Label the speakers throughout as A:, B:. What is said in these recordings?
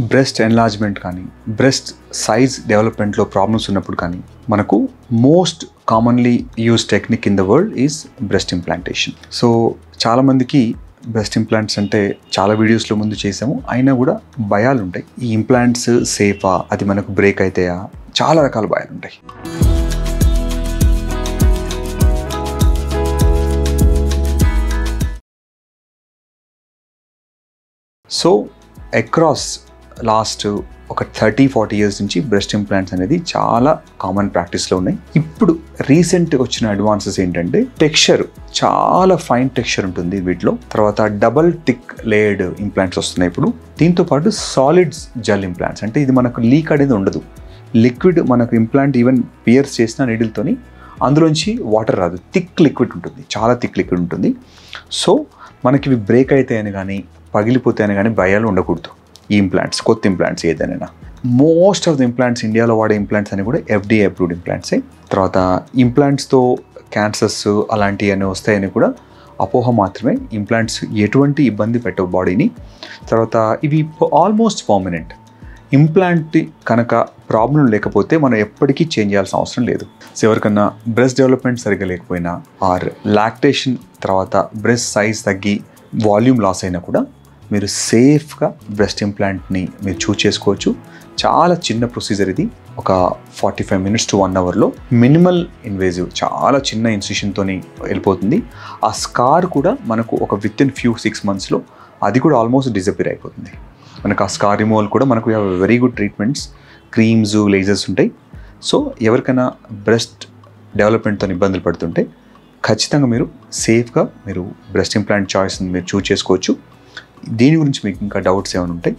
A: Breast enlargement కానీ breast size డెవలప్మెంట్లో problems ఉన్నప్పుడు కానీ మనకు most commonly use technique in the world is breast implantation. So చాలామందికి బ్రెస్ట్ ఇంప్లాంట్స్ అంటే చాలా వీడియోస్లో ముందు చేసాము, అయినా కూడా భయాలు ఉంటాయి. ఈ ఇంప్లాంట్స్ సేఫా, అది మనకు బ్రేక్ అవుతాయా, చాలా రకాల భయాలు ఉంటాయి. సో అక్రాస్ లాస్ట్ ఒక 30-40 ఇయర్స్ నుంచి బ్రెస్ట్ ఇంప్లాంట్స్ అనేది చాలా కామన్ ప్రాక్టీస్లో ఉన్నాయి. ఇప్పుడు రీసెంట్ వచ్చిన అడ్వాన్సెస్ ఏంటంటే టెక్స్చర్ చాలా ఫైన్ టెక్స్చర్ ఉంటుంది వీటిలో. తర్వాత డబల్ థిక్ లేయర్డ్ ఇంప్లాంట్స్ వస్తున్నాయి ఇప్పుడు. దీంతో పాటు సాలిడ్స్ జెల్ ఇంప్లాంట్స్, అంటే ఇది మనకు లీక్ అనేది ఉండదు. లిక్విడ్ మనకు ఇంప్లాంట్ ఈవెన్ పియర్స్ చేసిన నీడిల్తోని అందులోంచి వాటర్ రాదు, థిక్ లిక్విడ్ ఉంటుంది, చాలా థిక్ లిక్విడ్ ఉంటుంది. సో మనకి ఇవి బ్రేక్ అవుతాయని కానీ పగిలిపోతాయని కానీ భయాలు ఉండకూడదు. ఈ ఇంప్లాంట్స్ కొత్త ఇంప్లాంట్స్ ఏదైనా మోస్ట్ ఆఫ్ ద ఇంప్లాంట్స్ ఇండియాలో వాడే ఇంప్లాంట్స్ అని కూడా FDA అప్రూవ్డ్ ఇంప్లాంట్సే. తర్వాత ఇంప్లాంట్స్తో క్యాన్సర్స్ అలాంటివన్నీ వస్తాయని కూడా అపోహ మాత్రమే. ఇంప్లాంట్స్ ఎటువంటి ఇబ్బంది పెట్టవు బాడీని. తర్వాత ఇవి ఆల్మోస్ట్ పర్మనెంట్. ఇంప్లాంట్ కనుక ప్రాబ్లం లేకపోతే మనం ఎప్పటికీ చేంజ్ చేయాల్సిన అవసరం లేదు. సో ఎవరికన్నా బ్రెస్ట్ డెవలప్మెంట్ సరిగ్గా లేకపోయినా ఆర్ లాక్టేషన్ తర్వాత బ్రెస్ట్ సైజ్ తగ్గి వాల్యూమ్ లాస్ అయినా కూడా మీరు సేఫ్గా బ్రెస్ట్ ఇంప్లాంట్ని మీరు చూస్ చేసుకోవచ్చు. చాలా చిన్న ప్రొసీజర్ ఇది. ఒక 45 minutes to 1 hourలో మినిమల్ ఇన్వేజివ్, చాలా చిన్న ఇన్సిషన్తో వెళ్ళిపోతుంది. ఆ స్కార్ కూడా మనకు ఒక వితిన్ few 6 monthsలో అది కూడా ఆల్మోస్ట్ డిజపియర్ అయిపోతుంది. మనకు ఆ స్కార్ రిమూవల్ కూడా మనకు very good treatments, creams, lasers ఉంటాయి. సో ఎవరికైనా బ్రెస్ట్ డెవలప్మెంట్తో ఇబ్బందులు పడుతుంటే ఖచ్చితంగా మీరు సేఫ్గా మీరు బ్రెస్ట్ ఇంప్లాంట్ చాయిస్ని మీరు చూస్ చేసుకోవచ్చు. దీని గురించి మీకు ఇంకా డౌట్స్ ఏమైనా ఉంటాయి,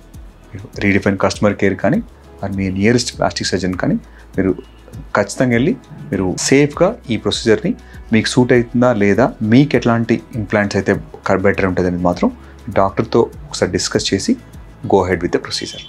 A: మీరు రీడిఫైన్ కస్టమర్ కేర్ కానీ అది మీ నియరెస్ట్ ప్లాస్టిక్ సర్జన్ కానీ మీరు ఖచ్చితంగా వెళ్ళి మీరు సేఫ్గా ఈ ప్రొసీజర్ని మీకు సూట్ అవుతుందా లేదా, మీకు ఎట్లాంటి ఇంప్లాంట్స్ అయితే బెటర్ ఉంటుంది అనేది మాత్రం డాక్టర్తో ఒకసారి డిస్కస్ చేసి go head with the procedure.